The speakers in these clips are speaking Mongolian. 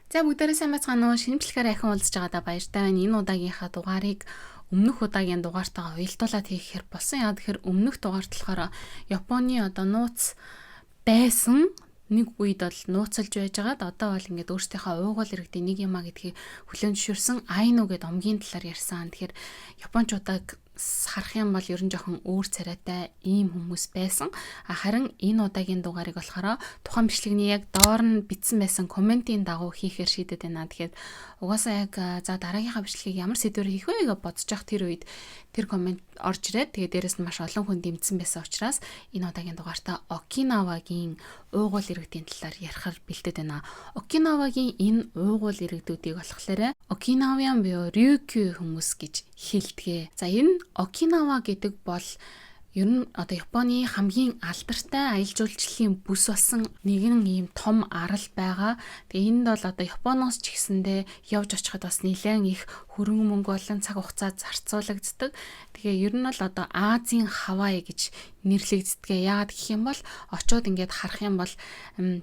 За бүгдээрээ сайн байцгаана уу? Шинэмчлэхээр ахин уулзж байгаадаа баяртай байна. Энэ удаагийнхаа дугаарыг өмнөх удаагийн дугаартайгаа уялдуулаад хийхээр болсон. Яг тэгэхээр өмнөх дугаарт болохоор Японы нууц байсан нэг үед бол нууцалж байжгаад одоо бол ингээд өөрсдийнхөө уугуул иргэдийн нэг юмаа гэдгийг хүлээн зөвшөөрсөн Айну гэдэг омгийн талаар ярьсан. Тэгэхээр Япончуудаа харах юм бол ер нь жоохон өөр царайтай ийм хүмүүс байсан. Харин энэ удаагийн дугаарыг болохоор тухайн бичлэгний яг доор нь бичсэн байсан комментийн дагуу хийхээр шийдэд байна. Тэгэхээр угаасаа яг за дараагийнхаа бичлэгийг ямар сэдвээр хийх вэ гэж бодож явах тэр үед тэр коммент орж ирээд тэгээ дээрэс нь маш олон хүн дэмжсэн байсан учраас энэ удаагийн дугаартаа Окинавагийн уугуул иргэдийн талаар ярихаар бэлдээд байна. Окинавагийн энэ уугуул иргэдүүдийг болохоор Окинавиан буюу Рюкю хүмүүс гэж хэлдэг. За энэ Окинава гэдэг бол ер нь Японы хамгийн алдартай аялал жуулчлалын бүс болсон нэгэн ийм том арал байгаа. Тэгээ энд бол Японоос ч гэсэндээ явж очиход бас нэлээд их хөрөнгө мөнгө болон цаг хугацаа зарцуулагддаг. Тэгээ ер нь бол Азийн Хавай гэж нэрлэгддэг. Яагаад гэх юм бол очоод ингээд харах юм бол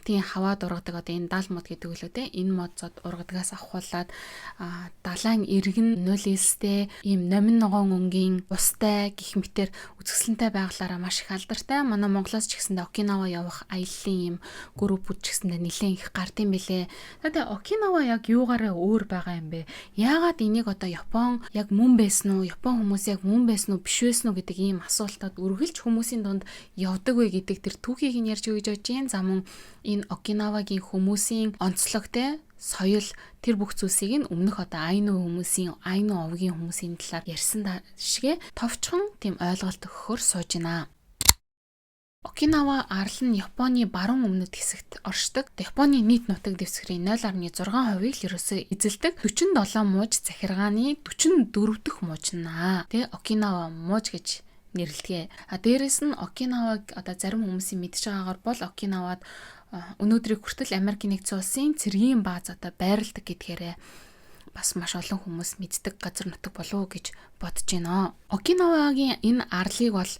тийм хаваад ургадаг энэ даал мод гэдэг үлээ те энэ модод ургадгаас авахуулаад далайн иргэн нулистэй ийм номин ногоон өнгийн устай гих мэтэр үзэсгэлэнтэй байглаараа маш их алдартай. Манай Монголоос ч гэсэндээ Окинава явах аяллаа ийм группүүд ч гэсэндээ нэлээд их гардыг билээ. Тэгээ Окинава яг юугаараа өөр байгаа юм бэ? Яагаад энийг Япон яг мөн байсан уу? Япон хүмүүс яг мөн байсан уу? Биш байсан уу гэдэг ийм асуултад үргэлж хүмүүсийн дунд явдаг вэ гэдэг тэр түүхийг нь ярьж өгч байж гин. За мөн энэ Окинавагийн хүмүүсийн онцлог те соёл тэр бүх зүйлсийг нь өмнөх Айну хүмүүсийн Айну овгийн хүмүүсийн талаар ярьсан шигэ товчхон тийм ойлголт өгөхөөр сууж байна. Окинава арал нь Японы баруун өмнөд хэсэгт оршдог. Японы нийт нутаг дэвсгэрийн 0.6%-ыг л ерөөсөө эзэлдэг. 47 мууж захиргааны 44 дахь муужнаа. Тэгээ Окинава мууж гэж нэрлэдэг. Дээрээс нь Окинаваг зарим хүмүүсийн мэдж байгаагаар бол Окинавад өнөөдрийг хүртэл Америкийн нэгдсэн улсын цэргийн бааз байрладаг гэдгээрээ бас маш олон хүмүүс мэддэг газар нутаг болов уу гэж бодож байна. Окинавагийн энэ арлыг бол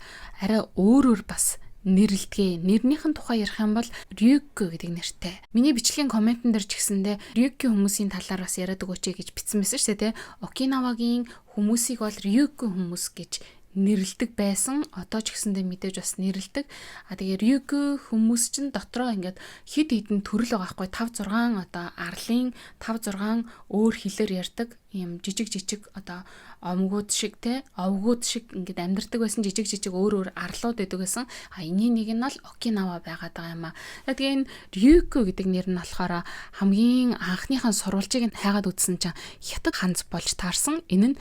арай өөрөөр бас нэрлэдэг. Нэрнийхэн тухай ярих юм бол Рюкю гэдэг нэртэй. Миний бичлэгийн комментэн дээр ч гэсэндээ Рюкю хүмүүсийн талаар бас яриад өгөөч гэж бичсэн байсан шүү дээ. Окинавагийн хүмүүсийг бол Рюкю хүмүүс гэж нэрлдэг байсан. Одоо ч гэсэндээ мэдээж бас нэрлдэг. Тэгээ Рюкю хүмүүс чинь дотроо ингээд хэд хэдэн төрөл байгаа хгүй 5 6 арлын 5 6 өөр хэлээр ярьдаг ийм жижиг омгууд шиг овгууд шиг ингээд амьдардаг байсан жижиг өөр арлууд байдаг байсан. Энийн нэг нь бол Окинава байгаад байгаа юм аа. Тэгээ энэ Рюкю гэдэг нэр нь болохоор хамгийн анхныхаа сурвалжийг нь хайгаад үзсэн чинь хятад ханз болж таарсан. Энэ нь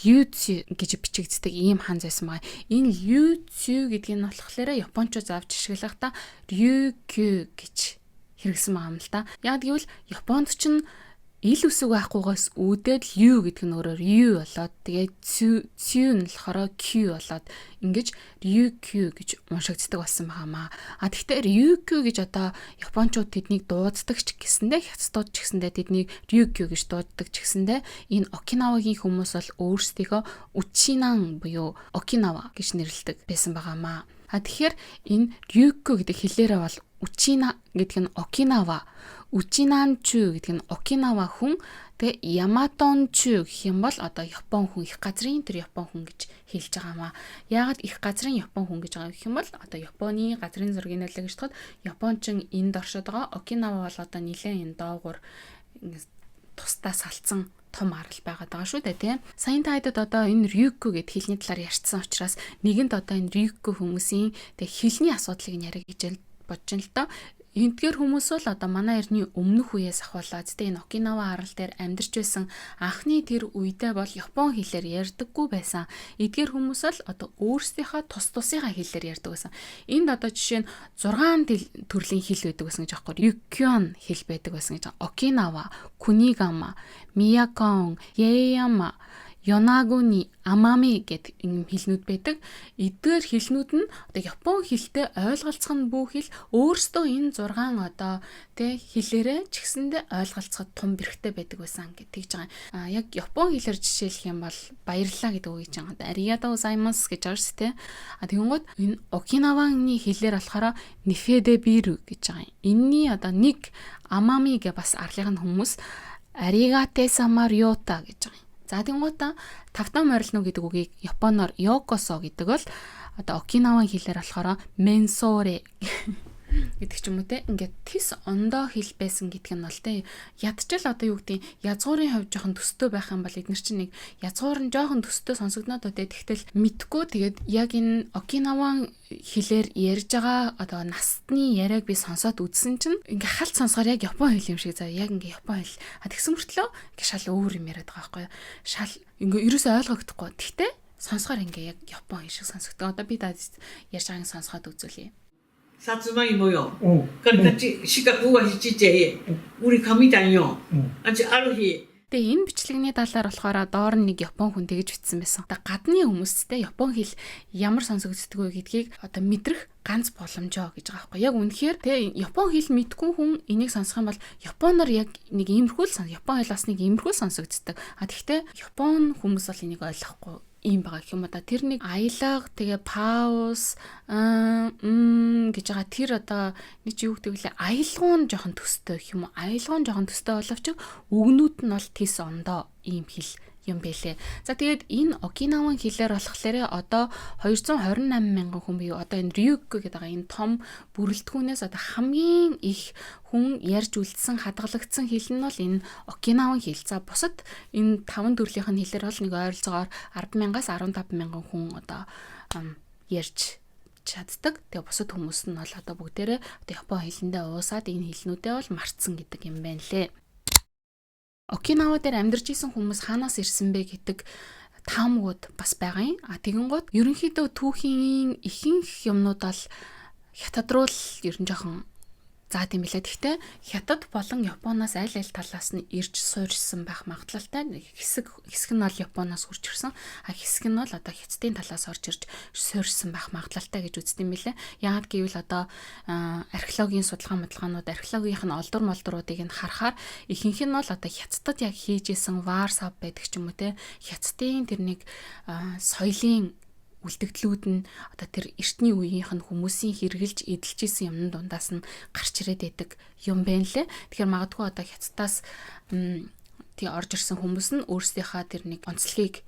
Юцю гэж бичигддэг ийм ханз байсан байгаа. Энэ Юцю гэдэг нь болохоор японочууд заавч ашиглахдаа Рюкю гэж хэрэгсэн байгаа юм л та. Яг гэвэл Японд чинь ил үсэг байхгүйгээс үүдээд ю гэдэг нь өөрөөр ю болоод тэгээд цю нь болохоор q болоод ингэж Ryukyu гэж уншигддаг болсон байгаамаа. Тэгтээ Ryukyu гэж японочууд тэднийг дууддаг ч гэсэндээ хятадууд ч гэсэндээ тэднийг Ryukyu гэж дууддаг ч гэсэндээ энэ Окинавагийн хүмүүс бол өөрсдийгөө Учинан буюу Окинава гэж нэрлэдэг байсан байгаамаа. Тэгэхээр энэ Ryukyu гэдэг хэлээрээ бол Учина гэдэг нь Окинава, Учинанчу гэдэг нь Окинава хүн, тэгээ Яматончу гэх юм бол Япон хүн, их газрын тэр Япон хүн гэж хэлж байгаамаа. Яагаад их газрын Япон хүн гэж байгаа гэх юм бол Японы газрын зургийн нөлөө гэж тохиод Япончин энд оршоод байгаа. Окинава бол нэлээд энэ доогуур тусдаа салцсан том арал байгаад байгаа шүү дээ тийм. Саяны тайдад энэ Ryukyu гэд хэлний талаар ярьсан учраас нэгэнд энэ Ryukyu хүмүүсийн хэлний асуудлыг нь яриа гэж бодож байна л доо. Эдгээр хүмүүс бол манай эртний өмнөх үеэс ахуулаад энэ Окинава арал дээр амьдарч байсан анхны тэр үедээ бол Япон хэлээр ярьдаггүй байсан. Эдгээр хүмүүс бол өөрсдийнхөө тусынхаа хэлээр ярьдаг байсан. Энд жишээ нь 6 төрлийн хэл байдаг гэсэн гэж аахгүй. Ryukyuan хэл байдаг байсан гэж. Окинава, Кунигама, Миякон, Яяма, Yonaguni Amami гэд ийм хэлнүүд байдаг. Эдгээр хэлнүүд нь одоо Япон хэлтэй ойлголцох нь бүх хэл өөрсдөө энэ 6 одоо тэ хэлээрээ ч гэсэндээ ойлголцоход тун бэрхтэй байдаг байсан гэж тэгж байгаа. Яг Япон хэлээр жишээлх юм бол баярлалаа гэдэг үг гэж байгаа. Arigatou gozaimasu гэж байгаа шүү дээ. Тэгэнгүүт энэ Окинаваны хэлээр болохоор Nifede biru гэж байгаа. Энийний одоо нэг Amami гэ бас арлын хүмүүс Arigate samariyota гэж байгаа. За тэгэнгүүт тавтан морилно гэдэг үгийг Японоор Yokoso гэдэг бол одоо Окинаван хэлээр болохоор Mensore гэдэг ч юм уу те ингээд тис ондоо хэл байсан гэдэг нь бол те ядчил одоо юу гэдэг язгуурын хувьд жоохон төстэй байх юм бол эдгээр чинь нэг язгуур нь жоохон төстэй сонсогдноод те тэгтэл мэдгүй тэгээд яг энэ Окинаван хэлээр ярьж байгаа одоо насны яриаг би сонсоод үзсэн чинь ингээ халт сонсохоор яг Япон хэл юм шиг заа яг ингээ Япон хэл тэгсэн мөртлөө ингээ шал өөр юм яриад байгаа байхгүй шал ингээ ерөөсөй ойлгогдохгүй тэгтээ сонсохоор ингээ яг Япон хэл шиг сонсогддог одоо би даа ярьж байгааг сонсоход үзүүлье さつまいもよ。形四角はちっちゃい。우리紙だよ。ある日 Тэгээ энэ бичлэгний талаар болохоор доор нь нэг Япон хүн тэгж бичсэн байсан. Одоо гадны хүмүүстэй Япон хэл ямар сонсогддог вэ гэдгийг одоо мэдрэх ганц боломжоо гэж байгаа байхгүй. Яг үнэхээр тэгээ Япон хэл мэдгүй хүн энийг сонсох юм бол Японоор яг нэг иймэрхүү Япон хэл бас нэг иймэрхүү сонсогддог. Тэгэхдээ Япон хүмүүс бол энийг ойлгохгүй ийм байгаа юм да. Тэр нэг аялга тэгээ пауз гэж байгаа тэр одоо нэг юу гэдэг лээ аялгуун жоохон төстэй гэх юм уу аялгуун жоохон төстэй боловч үгнүүд нь бол тис ондоо ийм хэл юм бэлээ. За тэгээд энэ Окинаван хэлээр болохоор одоо 228 мянган хүн бий. Одоо энэ Ryukyu гэдэг байгаа энэ том бүрэлдэхүүнээс одоо хамгийн их хүн ярьж үлдсэн хадгалагдсан хэл нь бол энэ Окинаван хэл. За бусад энэ 5 төрлийн хэлээр бол нэг ойролцоогоор 10,000-аас 15,000 хүн одоо ярьж чаддаг. Тэгээ бусад хүмүүс нь бол одоо бүгдээрээ одоо Япон хэлэндээ уусаад энэ хэлнүүдээ бол мартсан гэдэг юм байна лээ. Окинава дээр амьдарч исэн хүмүүс хаанаас ирсэн бэ гэдэг таамагуд бас байгаа юм. Тэгэнгүүт ерөнхийдөө түүхийн ихэнх юмнууд бол хятад руу л ер нь жоохон заа тийм билээ. Гэхдээ хятад болон Японоос аль талаас нь ирж суурьсан байх магадлалтай. Хэсэг нь бол Японоос хурж ирсэн. Хэсэг нь бол одоо хятадын талаас орж ирж суурьсан байх магадлалтай гэж үздэг юм билээ. Яагаад гэвэл одоо археологийн судалгаанууд археологийн олдор молдоруудыг нь харахаар ихэнх нь бол одоо хятадд яг хийжсэн вар сав байдаг ч юм уу те. Хятадын тэр нэг соёлын үлдэгдлүүд нь одоо тэр эртний үеийнх нь хүмүүсийн хэрглэж эдэлж исэн юмн дундаас нь гарч ирээд байдаг юм байна лээ. Тэгэхээр магадгүй одоо хятадаас тий орж ирсэн хүмүүс нь өөрсдийнхээ тэр нэг онцлогийг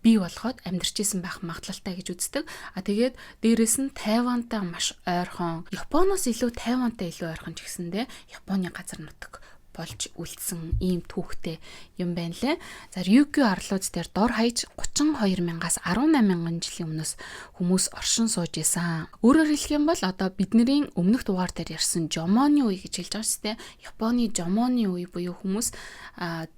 бий болгоод амьдарч исэн байх магадлалтай гэж үздэг. Тэгээд дээрэс нь Тайвантай маш ойрхон, Японоос илүү Тайвантай илүү ойрхон ч гэсэндээ Японы газар нутаг болж үлдсэн ийм түүхтэй юм байна лээ. За Ryukyu арлууд дээр дор хаяж 32,000-аас 18,000 жилийн өмнөөс хүмүүс оршин сууж исэн. Өөрөөр хэлэх юм бол одоо бидний өмнөх дугаар дээр ярьсан Жомоны үе гэж хэлж байгаа шүү дээ. Японы Жомоны үе буюу хүмүүс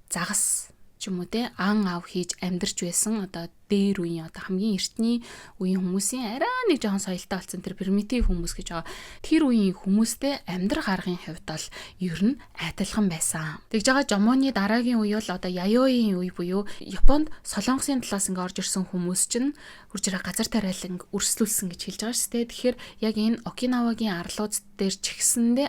загас ч юм уу те ан ав хийж амьдарч байсан одоо дээр үеийн одоо хамгийн эртний үеийн хүмүүсийн арай нэг жоохон соёлтой болсон тэр примитив хүмүүс гэж байгаа. Тэр үеийн хүмүүстэй амьдрах аргын хувьд бол ер нь адилхан байсан. Тэгж байгаа Жомоны дараагийн үе бол одоо Яёийн үе буюу Японд Солонгосын талаас ингээ орж ирсэн хүмүүс чинь хурж ирээ газар тариалан өрсөлдүүлсэн гэж хэлж байгаа шүү дээ. Тэгэхээр яг энэ Окинавагийн арлууд дээр ч гэсэндээ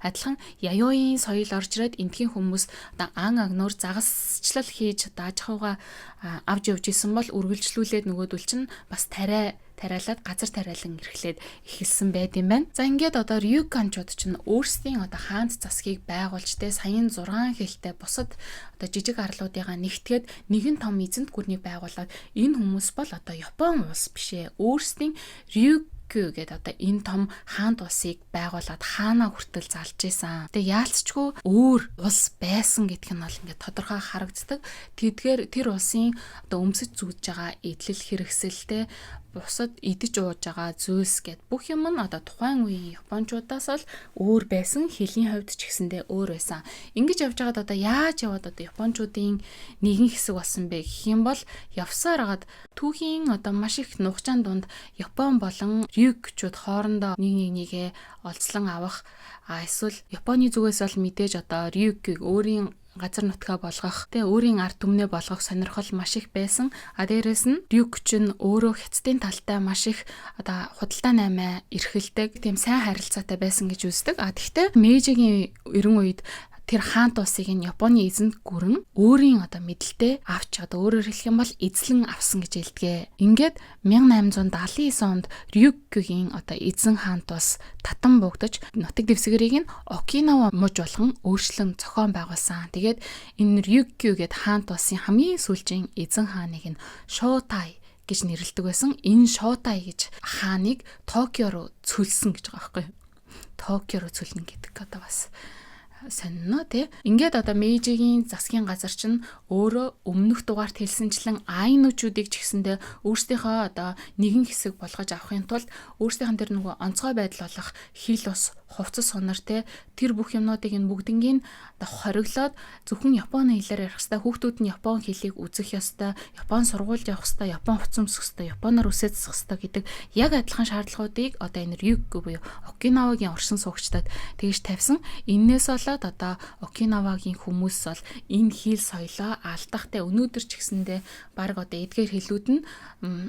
адилхан Яёийн соёл орж ирээд энтхийн хүмүүс одоо ан агнуур загасчлал хийж одоо аж ахуйгаа авж явж исэн бол үргэлжлүүлээд нөгөөдөл чинь бас тариалаад газар тариалан эрхлээд эхэлсэн байт юм байна. За ингээд одоо Ryukanчууд чинь өөрсдийн одоо хаант засгийг байгуулж тэ саяын 6 хэлтэй бусад одоо жижиг арлуудыгаа нэгтгээд нэгэн том эзэнт гүрнийг байгуулад энэ хүмүүс бол одоо Япон улс бишээ. Өөрсдийн Ryukyu гэдэг одоо энэ том хаант улсыг байгуулад хаанаа хүртэл залж исэн. Тэгээ яалцчгүй өөр улс байсан гэдг нь бол ингээд тодорхой харагддаг. Тэдгээр тэр улсын одоо өмсөж зүүж байгаа эдлэл хэрэгсэлтэй бусад идэж ууж байгаа зүйлс гэд бүх юм нь одоо тухайн үеийн Япончуудаас л өөр байсан. Хэлийн хувьд ч гэсэндээ өөр байсан. Ингэж явж байгаад одоо яаж яваад одоо Япончуудын нэгэн хэсэг болсон бэ гэх юм бол явсаар агаад түүхийн одоо маш их нухчаан дунд Япон болон Ryukyчууд хоорондоо нэгээ олзлон авах эсвэл Японы зүгээс бол мэдээж одоо Ryukyu өөрийн газар нутгаа болгох, тэ өөрийн ард түмнээ болгох сонирхол маш их байсан. Дээрээс нь Рюк чинь өөрөө хятадын талтай маш их одоо худалдаа наймаа эрхэлдэг, тийм сайн харилцаатай байсан гэж үздэг. Тэгэхдээ Мэйжигийн эрен үед тэр хаант улсыг нь Японы эзэнд гүрэн өөрийн одоо мэдлэлтэй авч одоо өөрөөр хэлэх юм бол эзлэн авсан гэж хэлдэг. Ингээд 1879 онд Рюкюгийн одоо эзэн хаант улс татан буугдаж нутаг дэвсгэрийг нь Окинава муж болгон өөрчлөн зохион байгуулсан. Тэгээд энэ Рюкю гэдэг хаант улсын хамгийн сүүлийн эзэн хааныг нь Шоутай гэж нэрлэдэг байсан. Энэ Шоутай гэж хааныг Токио руу цөлсөн гэж байгаа байхгүй юу? Токио руу цөлнө гэдэг одоо бас сонно тий. Ингээд одоо Мэйжигийн засгийн газар чинь өөрөө өмнөх дугаарт хэлсэнчлэн айнуучуудыг ч гэсэндээ өөрсдийнхөө одоо нэгэн хэсэг болгож авахын тулд өөрсдийнх нь тэр нөгөө онцгой байдал болох хил ус, хувцас сунар тий тэр бүх юмнуудыг нь бүгднийг одоо хориглоод зөвхөн Японы хэлээр ярих хэвээр, хүүхдүүд нь Япон хэлийг үзэх ёстой, Япон сургуульд явах хэвээр, Япон хувцас өмсөх хэвээр, Японоор үсээцсэх хэвээр гэдэг яг адилхан шаардлагуудыг одоо энэ Рюкю буюу Окинавагийн оршин суугчдад тэгж тавьсан. Иннээс болоод одоо Окинавагийн хүмүүс бол энэ хил соёлоо алдахтай өнөөдөр ч гэсэндээ баг одоо эдгээр хэлүүд нь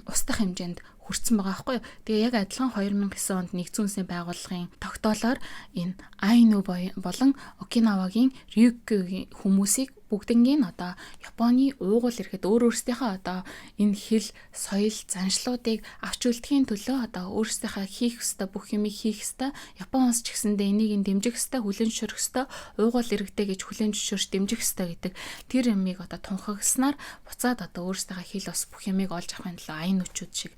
устдах хэмжээнд хүрсэн байгаа байхгүй юу. Тэгээ яг адилхан 2009 онд нэгдсэн үндэсний байгууллагын тогтоолоор энэ Айну болон Окинавагийн Рюкюгийн хүмүүсийг бүгднийг одоо Японы уугуул ирэхэд өөрсдийнхөө одоо энэ хэл, соёл, заншлуудыг авч үлдэхийн төлөө одоо өөрсдийнхөө хийх ёстой бүх юмыг хийх ёстой. Япон улс ч гэсэндээ энийг дэмжих ёстой, хүлээн зөвшөөрөх ёстой, уугуул иргэдэй гэж хүлээн зөвшөөрч дэмжих ёстой гэдэг тэр юмыг одоо тунхагснаар буцаад одоо өөрсдийнхөө хэл бас бүх юмыг олж авахын төлөө айнуучууд шиг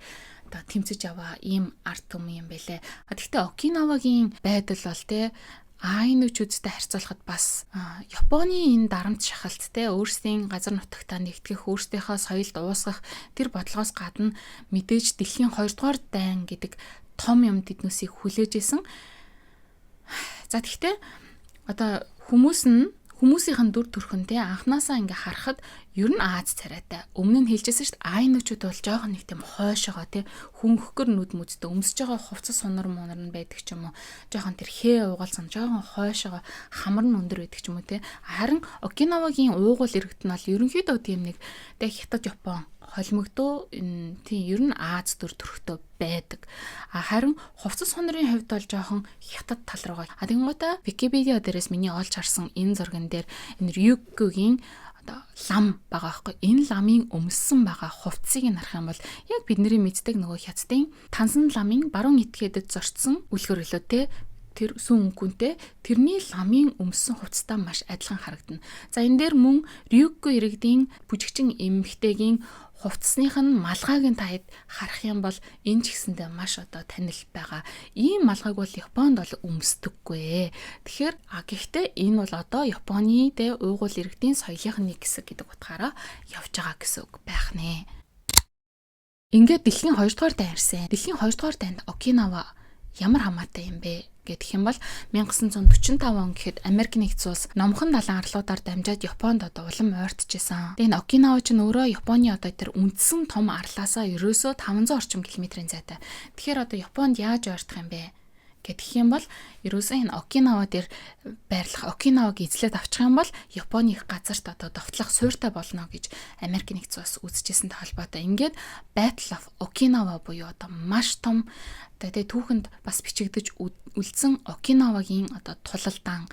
одоо тэмцэж аваа ийм арт түмэн юм байлээ. Гэхдээ Окинавагийн байдал бол те айнуучуудтай харьцуулахад бас Японы энэ дарамт шахалт те өөрсдийн газар нутагтаа нэгтгэх, өөрсдийнхөө соёлд уусгах тэр бодлогоос гадна мэдээж дэлхийн 2 дугаар дайн гэдэг том юм тэднүүсийг хүлээж исэн. За тэгвэл одоо хүмүүсийн дүр төрхөнтэй анханасаа ингээ харахад ер нь Аз царайтай. Өмнө нь хэлжсэн шүү дээ. Айнуучууд бол жоохон нэг тийм хойшоогоо тий хөнгөхгөр нүд мүдтэй өмсөж байгаа хувцас сунар мунар нь байдаг ч юм уу. Жоохон тэр хээ уугалсан жоохон хойшоогоо хамар нь өндөр байдаг ч юм уу тий. Харин Окинавагийн уугуул иргэд нь бол ерөнхийдөө тийм нэг тэ Хятад, Япон холимогдоо тийм ер нь Аз дүр төрхтэй байдаг. Харин хувцас сунарын хувьд бол жоохон Хятад тал руугаа. Тэгэнгүүтээ Википедиа дээрээс миний олж харсан энэ зурган дээр энэ Рюкюгийн лам байгаа байхгүй. Энэ ламын өмссөн байгаа хувцсыг нь харах юм бол яг бидний мэддэг нөгөө Хятадын тансан ламын баруун этгээдэд зорчсон үлгэр өлөө те тэр сүн өнгөнтэй тэрний ламын өмссөн хувцастай маш адилхан харагдана. За энэ дээр мөн Рюкю иргэдийн бүжигчин эмэгтэйгийн хувцсных нь малгайг нь таад харах юм бол энэ ч гэсэндээ маш одоо танил байгаа. Ийм малгайг бол Японд бол өмсдөггүй. Тэгэхээр гэхдээ энэ бол одоо Японы тэ уугуул иргэдийн соёлын нэг хэсэг гэдэг утгаараа явж байгаа гэсэн үг байх нэ. Ингээд дэлхийн 2 дугаар дайн ирсэн. Дэлхийн 2 дугаар дайнд Окинава ямар хамаатай юм бэ гэх юм бол 1945 он гэхэд Америк нэгдсэн улс номхон далайн арлуудаар дамжаад Японд одоо улам ойртожсэн. Тэгээ энэ Окинава ч нөөрөө Японы одоо тэр үндсэн том арлаасаа ерөөсөө 500 орчим километрийн зайтай. Тэгэхээр одоо Японд яаж ойртох юм бэ гэх юм бол ерөөсөө энэ Окинава дээр байрлах Окинаваг эзлээд авчих юм бол Японы их газарт одоо довтлох суйртай болно гэж Америк нэгдсэн улс үзэжсэнтэй холбоотой. Ингээд Battle of Okinawa буюу одоо маш том тэгээ түүхэнд бас бичигдэж үлдсэн Окинавагийн одоо тулалдаан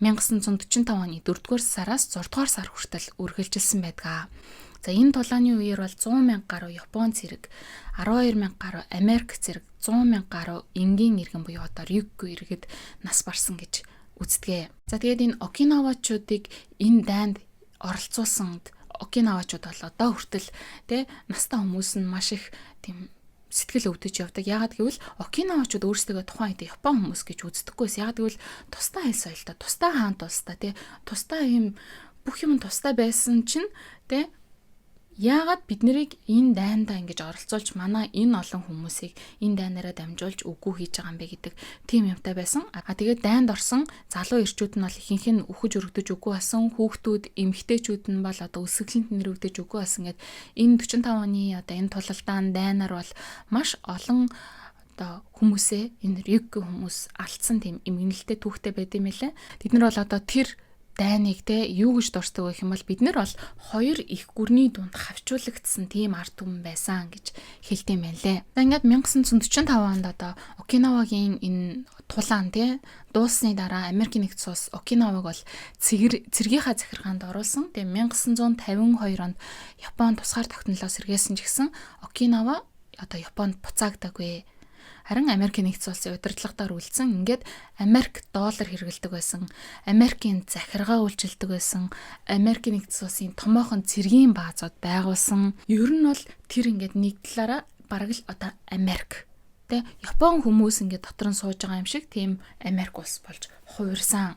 1945 оны 4-р сараас 6-р сар хүртэл үргэлжилсэн байдаг. За энэ тулааны үеэр бол 100,000 гаруй Япон зэрэг, 12,000 гаруй Америк зэрэг, 100,000 гаруй энгийн иргэн буюу одоо Рюкю иргэд нас барсан гэж үздэг. За тэгээд энэ Окинавачуудыг энэ дайнд оролцуулсанд Окинавачууд бол одоо хүртэл настай хүмүүс нь маш их тийм сэтгэл өвдөж явдаг. Яагаад гэвэл Окинавачууд өөрсдөө тухайн үед Япон хүмүүс гэж үздэггүйс. Яагаад гэвэл тусдаа хэл соёлтой, тусдаа хаант улстай, тусдаа ийм бүх юм тусдаа байсан чинь яагаад бид нарыг энэ дайндаа ингэж оролцуулж манай энэ олон хүмүүсийг энэ дайнаараа дамжуулж үгүй хийж байгаа юм бэ гэдэг тийм юмтай байсан. Тэгээд дайнд орсон залуу ирчүүд нь бол ихэнх нь үхэж өргөдөж үгүй болсон. Хүүхдүүд, эмэгтэйчүүд нь бол одоо өсөглөнт нэрвэгдэж үгүй болсон гэд энэ 45 оны одоо энэ тулалдаан дайнаар бол маш олон одоо хүмүүсээ энэ Рюкю хүмүүс алдсан тийм эмгэнэлтэй түүхтэй байд юм лээ. Бид нар бол одоо тэр дайныг те юу гэж дурсдаг гэх юм бол бид нар бол хоёр их гүрний дунд хавчуулагдсан тийм ард түмэн байсан гэж хэлдэм байлээ. За ингээд 1945 онд одоо Окинавагийн энэ тулаан те дууссаны дараа Америкийн нэгдсэн улс Окинаваг бол цэргийнхаа захиргаанд оруулсан. Тэгээ 1952 онд Япон тусгаар тогтнолоос сэргээсэн ч гэсэн Окинава одоо Японд буцаагдаагүй. Харин Америкийн нэгдсэн улсын удирдлагатаар үлдсэн. Ингээд Америк доллар хэрэгэлдэг байсан. Америкийн захиргаа үйлчилдэг байсан. Америкийн нэгдсэн улсын томоохон цэргийн баазууд байгуулсан. Ер нь бол тэр ингээд нэг талаараа бараг л одоо Америк тэ Япон хүмүүс ингээд дотор нь сууж байгаа юм шиг тийм Америк улс болж хувирсан.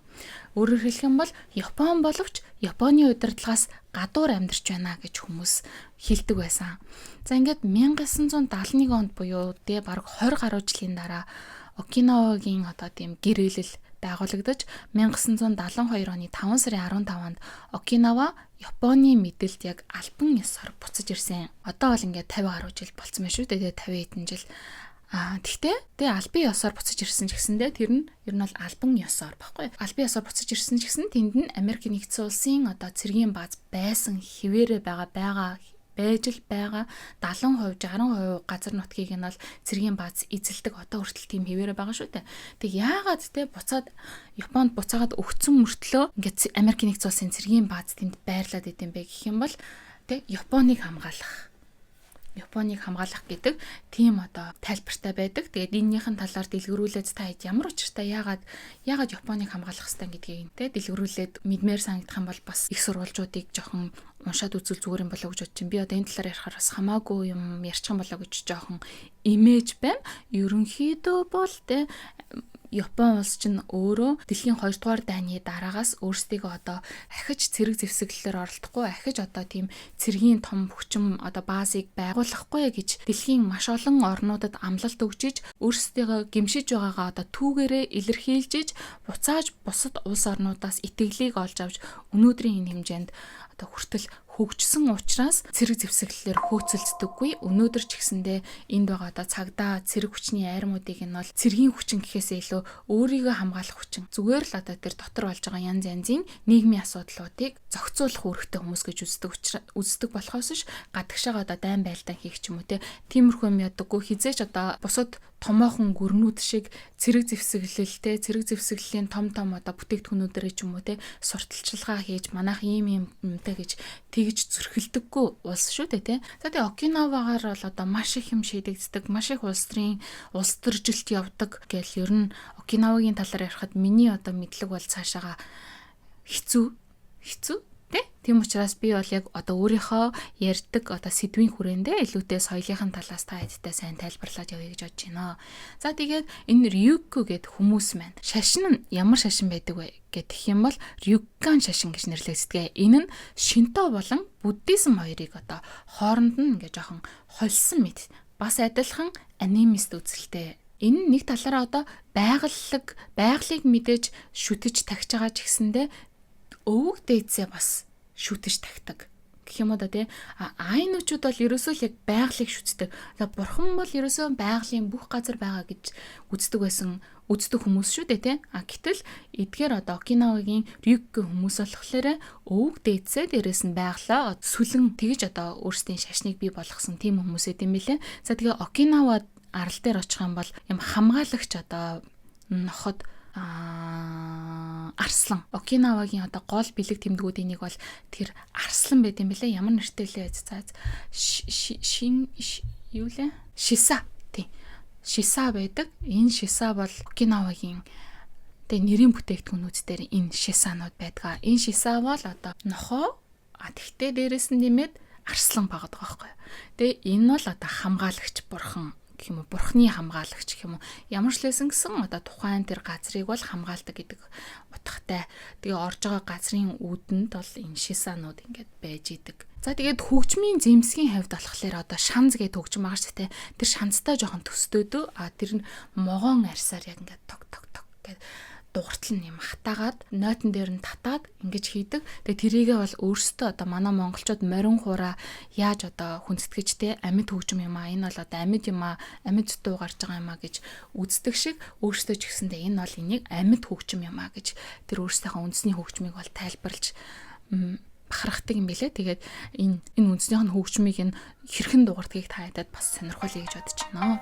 Өөрөөр хэлэх юм бол Япон боловч Японы удирдлагаас гадуур амьдарч байна гэж хүмүүс хэлдэг байсан. За ингээд 1971 онд буюу тэ бараг 20 гаруй жилийн дараа Окинавагийн одоо тийм гэрээлэл байгуулагдаж 1972 оны 5 сарын 15-нд Окинава Японы мэдэлд яг албан ёсоор буцаж ирсэн. Одоо бол ингээд 50 гаруй жил болцсон байна шүү дээ. 50 хэдэн жил. Тэгтээ албан ёсоор буцаж ирсэн ч гэсэндээ тэр нь ер нь бол албан ёсоор баггүй. Албан ёсоор буцаж ирсэн ч гэсэн тэнд нь Америкийн нэгдсэн улсын одоо цэргийн бааз байсан хിവэрэ байж л байгаа 70%, 60% газар нутгийг нь бол цэргийн бааз эзэлдэг одоо хүртэл тийм хിവэрэ байгаа шүү дээ. Тэг яагаад те буцаад Японд буцаагаад өгцөн мөртлөө ингээд Америкийн нэгдсэн улсын цэргийн бааз тэнд байрлаад идэм бэ гэх юм бол те Японыг хамгаалах гэдэг тийм одоо тайлбартай байдаг. Тэгээд энэнийхэн талаар дэлгэрүүлээд та ямар учиртай яагаад Японыг хамгаалах хэрэгтэй гэдгийг те дэлгэрүүлээд мэдмээр санагдах юм бол бас их сурвалжуудыг жоохон уншаад үзвэл зүгээр юм болоо гэж бодчих. Би одоо энэ талаар ярихаар бас хамаагүй юм ярьчих юм болоо гэж жоохон имиж байна. Ерөнхийдөө бол те Япон улс чинь өөрөө дэлхийн 2 дугаар дайны дараагаас өөрсдийгөө одоо ахиж цэрэг зэвсэглэлээр оролдохгүй, ахиж одоо тийм цэргийн том хүчин одоо баазыг байгуулахгүй гэж дэлхийн маш олон орнуудад амлалт өгчиж, өөрсдийгөө гэмшиж байгаагаа одоо түүгээрээ илэрхийлж, буцааж бусад улс орнуудаас итгэлийг олж авч өнөөдрийн энэ хэмжээнд одоо хүртэл хөгжсөн учраас цэрэг зэвсэглэлээр хөөцөлддөггүй. Өнөөдөр ч гэсэндээ энд байгаа одоо цагдаа цэрэг хүчний айрмуудыг нь бол цэргийн хүчин гэхээсээ илүү өөрийгөө хамгаалах хүчин. Зүгээр л одоо тэр дотор болж байгаа янз янзын нийгмийн асуудлуудыг зохицуулах үүрэгтэй хүмүүс гэж үздэг болохоос ш гадагшаага одоо дайн байлдаан хийх ч юм уу те. Тиймэрхүү юм ядаггүй хизээч одоо бусад томоохон гүрнүүд шиг цэрэг зэвсэглэлтэй цэрэг зэвсэглэлийн том одоо бүтээгдэхүүнүүдэрээ ч юм уу те сурталчилгаа хийж манайх ийм юмтай гэж тэгж зөрхилдөггүй улс шүү дээ те. За тэгээ Окинавагаар бол одоо маш их юм шийдэгддэг, маш их улс төржилт явдаг гэл ер нь Окинавагийн талаар ярихад миний одоо мэдлэг бол цаашаага хэцүү тийм учраас би бол яг одоо өөрийнхөө ярьдаг одоо сэдвийн хүрээндээ илүүтэй соёлынхын талаас та хэдтэй сайн тайлбарлаад явъя гэж бодож байна. За тэгээд энэ Ryukyu гэдэг хүмүүс маань шашин нь ямар шашин байдаг вэ гэх юм бол Ryukkan шашин гэж нэрлэгддэг. Энэ нь Шинто болон буддизм хоёрыг одоо хооронд нь ингээ жоохон холсон мэт бас адилхан анимист үзэлтэй. Энэ нэг талаараа одоо байгалыг мэдээж шүтэж тагж байгаа ч гэсэндээ өвөг дээдсээ бас шүтэж тагдаг гэх юм уу да тий. Айнуучууд бол ерөөсөө л яг байгалыг шүтдэг. За бурхан бол ерөөсөө байгалийн бүх газар байгаа гэж үздэг хүмүүс шүү дээ тий. Гэтэл эдгээр одоо Окинавагийн Ryukyu хүмүүс болохоор өвөг дээдсээ дээрээс нь байгалаа сүлэн тэгж одоо өөрсдийн шашныг бий болгосон тийм хүмүүс эд юм билээ. За тэгээ Окинава арал дээр очих юм бол юм хамгаалагч одоо ноход арслан Окинавагийн одоо гол бэлэг тэмдгүүдийн нэг бол тэр арслан байт юм билээ. Ямар нэртэй лээ цааз юу лээ? Шиса байдаг. Энэ шиса бол Окинавагийн нэрийн бүтээгдэхүүнүүд дээр энэ шисанууд байдаг. Энэ шиса бол одоо нохоо тэгтээ дээрээс нь нэмээд арслан багт байгаа байхгүй. Тэгээ энэ бол одоо хамгаалагч бурхан гэх юм уу, бурхны хамгаалагч гэх юм уу. Ямар ч лээсэн гэсэн одоо тухайн тэр газрыг бол хамгаалдаг гэдэг утгатай. Тэгээ орж байгаа газрын үүдэнд бол энэ шисанууд ингээд байж идэг. За тэгээд хөгжмийн зэмсгийн хавьд болохоор одоо шанз гэдэг хөгжим байгаа шүү дээ. Тэр шанзтай жоохон төстөөдөө тэр нь могоон арьсаар яг ингээд тог гэд дугартал нь юм хатаагаад нойтон дээр нь татаад ингэж хийдэг. Тэгээ тэрийгээ бол өөрсдөө одоо манай монголчууд морин хураа яаж одоо хүндэтгэж те амьд хөгжим юм аа, энэ бол одоо амьд юм аа, амьд дуу гарч байгаа юм аа гэж үздэг шиг өөрсдөө ч гэсэндээ энэ бол энийг амьд хөгжим юм аа гэж тэр өөрсдийнхөө үндэсний хөгжмийг бол тайлбарлаж бахархдаг юм билэ. Тэгээд энэ үндэснийх нь хөгжмийг нь хэрхэн дугардгийг та ядаад бас сонирхолтой гэж бодож байна.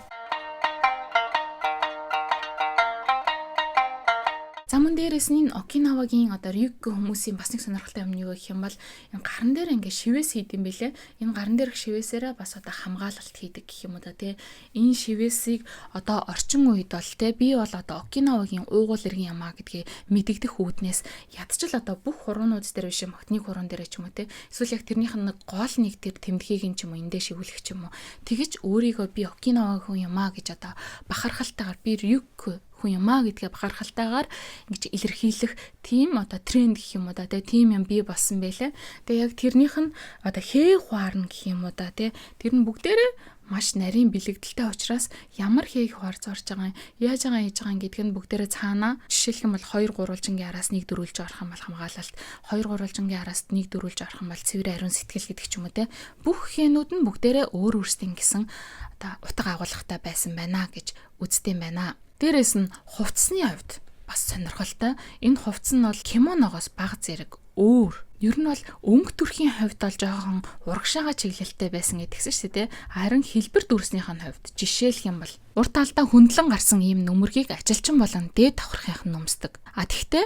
За мөн дээрээс нь Окинавагийн одоо Рюкю хүмүүсийн бас нэг сонирхолтой юм юу гэх юм бол энэ гаран дээр ингээ шивээс хийдэм билээ. Энэ гаран дээрх шивээсээрээ бас одоо хамгаалалт хийдэг гэх юм уу да тий. Энэ шивээсийг одоо орчин үед бол тий би бол одоо Окинавагийн уугуул иргэн ямаа гэдгийг мэдэгдэх үүднээс ядчил одоо бүх хуруунууд дээр биш магтны хуруун дээр ч юм уу тий. Эсвэл яг тэрнийх нь гол нэг тэр тэмдгийг нь ч юм уу эндээ шивүүлэх ч юм уу. Тэгэж өөрийгөө би Окинава хүн ямаа гэж одоо бахархалтайгаар би Рюкю хүн юмаа гэдгээ бахархалтайгаар ингэж илэрхийлэх тийм одоо тренд гэх юм уу да тийм юм бий болсон байлээ. Тэгээ яг тэрнийх нь одоо хээг хуарна гэх юм уу да тэр нь бүгдээрээ маш нарийн бэлэгдэлтэй учраас ямар хээг хуар зорж байгаа юм яаж байгаа хийж байгаа гэдг нь бүгдээрээ цаанаа жишээлх юм бол 2 гурвалжингийн араас нэг дөрүүлж орох юм бол хамгаалалт 2 гурвалжингийн араас нэг дөрүүлж орох юм бол цэвэр ариун сэтгэл гэдэг ч юм уу те бүх хээнүүд нь бүгдээрээ өөр өөрсдийн гэсэн одоо утга агуулгатай байсан байна гэж үздэг юм байна. Дээрээс нь хувцсны хувьд бас сонирхолтой. Энэ хувцс нь бол кимоногоос бага зэрэг өөр. Ер нь бол өнгө төрхийн хувьд бол жоохон урагшаага чиглэлтэй байсан гэдгсэн шүү дээ. Харин хэлбэр дүрснийх нь хувьд жишээлх юм бол урт талдаа хөндлөн гарсан ийм нөмөргийг ажилчин болон дээд давхархынх нь нөмсдөг. Тэгтээ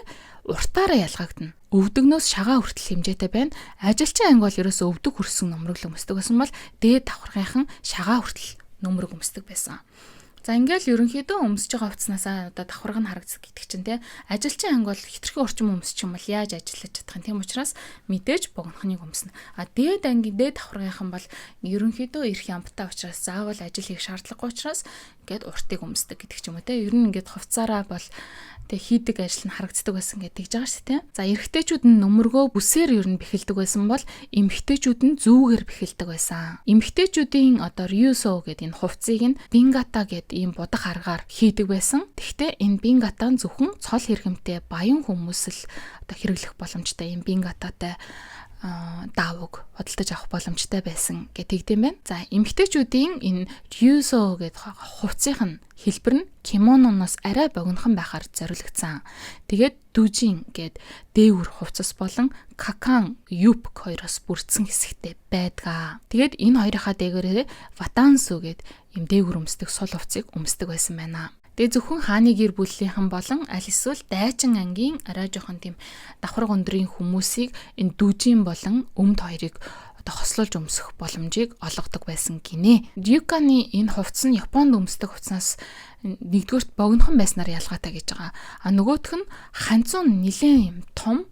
уртаараа ялгагдана. Өвдөгнөөс шагаа хүртэл хэмжээтэй байна. Ажилчин анги бол ерөөсөө өвдөг хүрсэн нөмрөг өмсдөг байсан бол дээд давхархынх нь шагаа хүртэл нөмрөг өмсдөг байсан. За ингээл ерөнхийдөө өмсөж байгаа хувцаснасаа одоо давхарга нь харагддаг гэдэг чинь те ажилчин анги бол хитрхи орчим өмсчих юм бол яаж ажиллаж чадах юм. Тийм учраас мэдээж богинохныг өмснө. Дээд ангийн дээд давхаргынхан бол ерөнхийдөө эрх ямтай учраас заавал ажил хийх шаардлагагүй учраас ингээд уртыг өмсдөг гэдэг ч юм уу те. Ер нь ингээд хувцаараа бол тэг хийдэг ажил нь харагддаг байсан гэдэг жагаа шүү дээ. За эрэгтэйчүүд нь нөмөргөө бүсээр ер нь бэхэлдэг байсан бол эмэгтэйчүүд нь зүүгээр бэхэлдэг байсан. Эмэгтэйчүүдийн одоо рюсо гэдэг энэ хувцсыг нь бингата гэдэг ийм будаг аргаар хийдэг байсан. Тэгвэл энэ бингата нь зөвхөн цол хэрэгэмтэй баян хүмүүс л одоо хэрэглэх боломжтой ийм бингататай даавууг худалдаж авах боломжтой байсан гэдэг юм байна. За эмэгтэйчүүдийн энэ рюсо гэдэг хувцсынх нь хэлбэр нь кимононоос арай богинохон байхаар зориулагдсан. Тэгээд дүжин гээд дээгүр хувцас болон какан юпк хоёроос бүрдсэн хэсэгтэй байдаг. Тэгээд энэ хоёрынхаа дээгүүрээ ватансу гээд юм дээгүр өмсдөг сул хувцсыг өмсдөг байсан байна. Тэгээ зөвхөн хааны гэр бүлийнхэн болон аль эсвэл дайчин ангийн арай жоохон тийм давхар гондрын хүмүүсийг энэ дүжин болон өмд хоёрыг одоо хослуулж өмсөх боломжийг олгодог байсан гинэ. Рюканы энэ хувцас нь Японд өмсдөг хувцаснаас нэгдүгээрт богинохон байснаар ялгаатай гэж байгаа. Нөгөөх нь ханцуун нэлээд юм том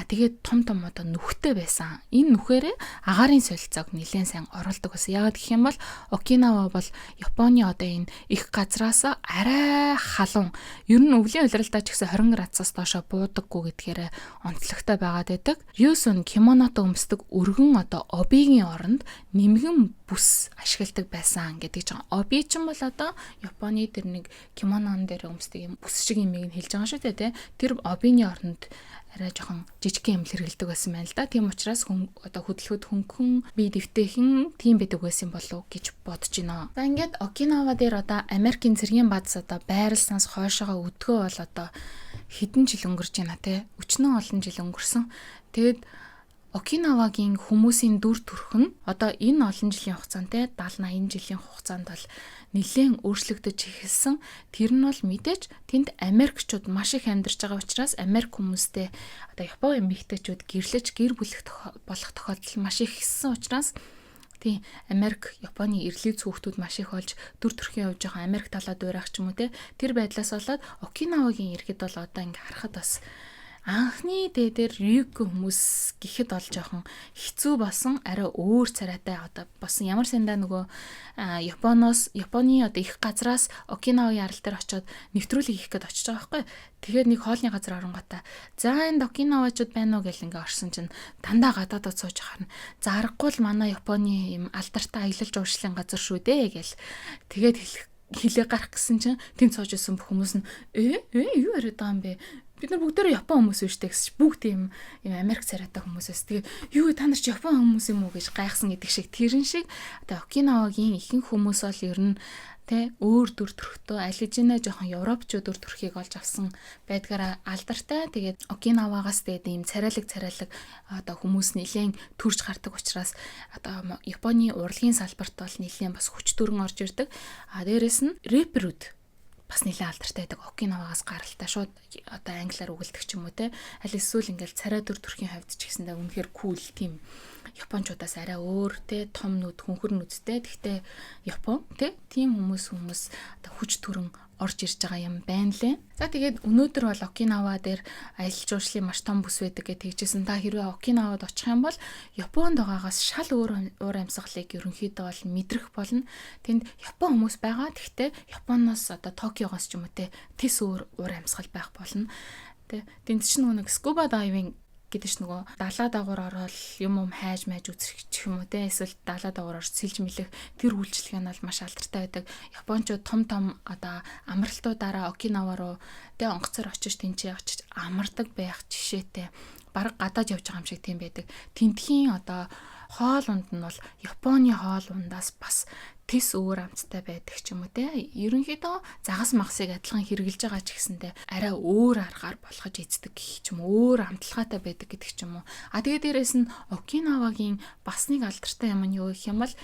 тэгээд том одоо нүхтэй байсан. Энэ нүхээрээ агаарын солилцоог нэлээд сайн оруулдаг байсан. Яагаад гэх юм бол Окинава бол Японы одоо энэ их газраас арай халуун. Ер нь өвлийн улиралдаа ч гэсэн 20 градусаас доошо буудаггүй гэдгээр онцлогтой байгаад байдаг. Рюсун кимоното өмсдөг өргөн одоо обигийн оронд нэмгэн бүс ашигладаг байсан гэдэг чинь оби ч юм бол одоо Японы тэр нэг кимонон дээр өмсдөг юм бүс шиг юм ийм хэлж байгаа шүү дээ. Тэр обины оронд арай жоохон жижигхэн юм хэрэгэлдэг байсан байна л да. Тийм учраас одоо хөдөлгөөд хөнгөн бие дэвтэйхэн тийм байдаг байсан болов гэж бодож байна. За ингээд Окинава дээр одоо Америкийн цэргийн бааз одоо байрласнаас хойшоогоо өдгөө бол одоо хэдэн жил өнгөрч байна те. Өчнөө олон жил өнгөрсөн. Тэгээд Окинавагийн хүмүүсийн дүр төрх нь одоо энэ олон жилийн хугацаанд те 70-80 жилийн хугацаанд бол нэлээд өөрчлөгдөж эхэлсэн. Тэр нь бол мэдээж тэнд Америкчууд маш их амьдарч байгаа учраас Америк хүмүүстэй одоо Японы эмэгтэйчүүд гэрлэж гэр бүлэх болох тохиолдол маш их ихсэн учраас тийм Америк Японы эрлэг хүүхдүүд маш их болж дүр төрхийн хувьд жоохон Америк талаа дуурайх ч юм уу те. Тэр байдлаас болоод Окинавагийн иргэд бол одоо ингээ харахад бас анхны дээр Рюкю хүмүүс гэхэд бол жоохон хэцүү болсон арай өөр царайтай одоо болсон ямар сандаа нөгөө Японы одоо их газраас Окинавагийн арал дээр очиод нэвтрүүлэг хийх гээд очиж байгаа байхгүй. Тэгээд нэг хоолны газар оронготой. За энд Окинавачууд байна уу гэл ингээ орсон чинь дандаа гадаадд сууж харна. За аргагүй л манай Японы юм алдартай аялал жуулчлалын газар шүү дээ гэл. Тэгээд хилээ гарах гэсэн чинь тэнд сууж исэн бүх хүмүүс нь юу яриад байгаа юм бэ? Бид нар бүгдээрээ Япон хүмүүс биш үү гэсэн бүгд юм Америк царайтай хүмүүсээс тэгээ юу та нар ч Япон хүмүүс юм уу гэж гайхсан гэдэг шиг тэрэн шиг одоо Окинавагийн ихэнх хүмүүс бол ер нь тэ өөр дүр төрхтөө алижинаа жоохон европчууд дүр төрхийг олж авсан байдгаараа алдартай. Тэгээд Окинавагаас тэгээд ийм царайлаг одоо хүмүүс нэлээд төрж гардаг учраас одоо Японы урлагийн салбарт бол нэлээд бас хүч төрөн орж ирдэг. Дээрэс нь рэперүүд бас нэлээд алдартай байдаг. Окинавагаас гаралтай шууд одоо англиар үгэлдэг ч юм уу те. Аль эсвэл ингээл царай дүр төрхийн хувьд ч гэсэндээ үнэхээр кул тийм Япончуудаас арай өөр те том нүд хүнхэр нүдтэй. Гэхдээ Япон те тийм хүмүүс одоо хүч төрөн орж ирж байгаа юм байна лээ. За тэгээд өнөөдөр бол Окинава дээр аялал жуулчлалын маш том бүс байдаг гэж тэгжсэн. Та хэрвээ Окинавад очих юм бол Японд байгаагаас шал өөр уур амьсгалыг ерөнхийдөө бол мэдрэх болно. Тэнд Япон хүмүүс байгаа. Гэхдээ Японоос одоо Токиогоос ч юм уу те тис өөр уур амьсгал байх болно. Тэнд чинь нэг скуба дайвинг гэдэг ч нөгөө далаа дагуур ороод юм хайж майж үзэх ч юм уу те эсвэл далаа дагуур орж сэлж мэлэх тэр үйлчлэг нь бол маш алдартай байдаг. Япончууд том одоо амралтуудаараа Окинава руу те онгоцоор очиж тэнцээ очиж амардаг байх жишээтэй бараг гадаад явж байгаа юм шиг тийм байдаг. Тентхийн одоо хоол унд нь бол Японы хоол ундаас бас тис өөр амттай байдаг ч юм уу те. Ерөнхийдөө загас магсыг адилхан хэрэгжилж байгаа ч гэсэндээ арай өөр аргаар болгож эздэг гэх ч юм уу өөр амтлагаатай байдаг гэдэг ч юм уу. Тэгээд дээрэс нь Окинавагийн бас нэг алдартай юм нь юу гэх юм бол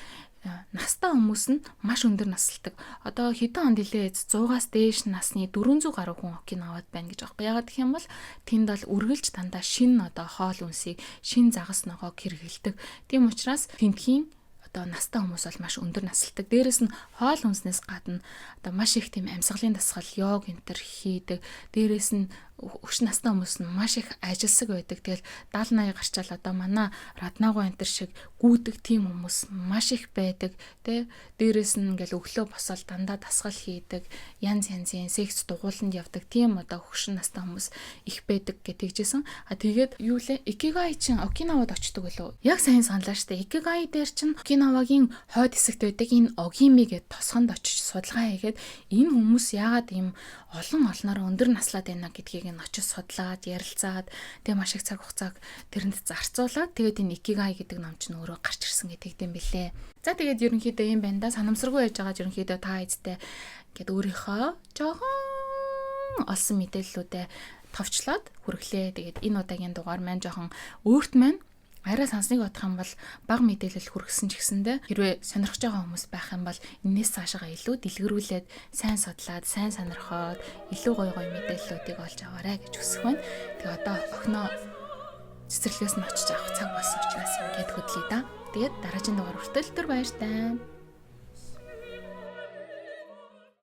настай хүмүүс нь маш өндөр насалдаг. Одоо хэдэн онд илээ 100-аас дээш насны 400 гаруй хүн Окинавад байна гэж аахгүй. Ягаад гэх юм бол тэнд бол үргэлж дандаа шинэ одоо хоол үнсийг, шинэ загас ногоог хэрэгэлдэг. Тийм учраас тентхийн одоо настай хүмүүс бол маш өндөр насалдаг. Дээрэс нь хоол хүнснээс гадна одоо маш их тийм амьсгалын дасгал, йог энтер хийдэг. Дээрэс нь өш настай хүмүүс нь маш их ажилсаг байдаг. Тэгэл 70-80 гарчаал одоо манай Раднагу энтер шиг гүйдэг тийм хүмүүс маш их байдаг. Тэ дээрэс нь ингээл өглөө босоод дандаа дасгал хийдэг, янз янзын секс дугууланд явдаг тийм одоо хөшин настай хүмүүс их байдаг гэжсэн. Тэгээд юу лээ? Икигай чин Окинавад очдөг болов. Яг сайн саналаа штэ. Икигай дээр чин Окинавагийн хойд хэсэгт байдаг энэ Огими гэдэг тосгонд очиж судалгаа хийгээд энэ хүмүүс яагаад ийм олноор өндөр наслаад байна гэдгийг нь очиж судлаад, ярилцаад тэгээ маш их цаг хугацааг тэрэнд зарцуулаад тэгээд энэ Икигай гэдэг ном чинь өөрөө гарч ирсэн гэдэг юм билээ. За тэгээд ерөнхийдөө юм байна да. Санамсаргүй байж байгаа ерөнхийдөө та эзтэй ингээд өөрийнхөө жоохон олсон мэдээллүүдээ товчлоод хүргэлээ. Тэгээд энэ удаагийн дугаар маань жоохон өөрт маань арай сансныг бодох юм бол бага мэдээлэл хүргэсэн ч гэсэндээ хэрвээ сонирхож байгаа хүмүүс байх юм бол энэс цаашаа илүү дэлгэрүүлээд сайн судлаад, сайн сонирхоод илүү гоё мэдээллүүдийг олж аваарай гэж хүсэх байна. Тэгээ одоо охиноо цэцэрлэгээс нь очиж авах цаг болсон учраас ингээд хөдлөе да. Тэгээд дараагийн дугаар хүртэл баяртай.